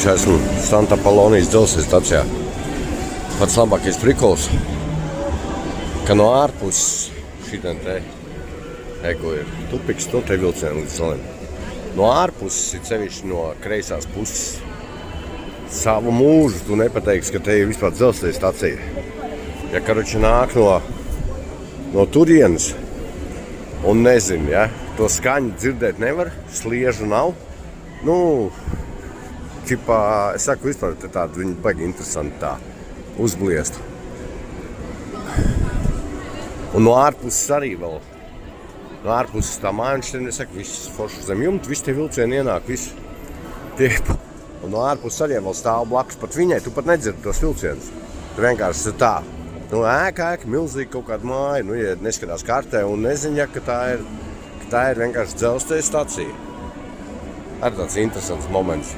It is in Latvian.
priekšā esmu Santa Polonijas dzelzceļa stacijā. Pats labākais prikols, ka no ārpuses šitien te eko ir tupiks, nu te vilcienu līdz saliem. No ārpuses, ir sevišķi no kreisās puses, savu mūžu tu nepateiksi, ka te ir vispār dzelzceļa stacija. Ja karoči nāk no turienes un nezinu, ja, to skaņu dzirdēt nevar, sliežu nav. Nu, ķipā, es saku vispār, te tādu viņi baigi interesanti tā uzbliest. Un no ārpuses arī vēl. No ārpuses tā mājiņš, es saku, viss forši zem jumta, visi tie vilcieni ienāk, visi tie. Un no ārpuses arī vēl stāv blakus pat viņai, tu pat nedzirdi tos vilcienus. Tu vienkārši tā. Nu, ēka, milzīgi kaut kāda māja, nu, ja neskatās kartē un neziņa, ka tā ir vienkārši dzelzceļa stacija. Arī tāds interesants moments.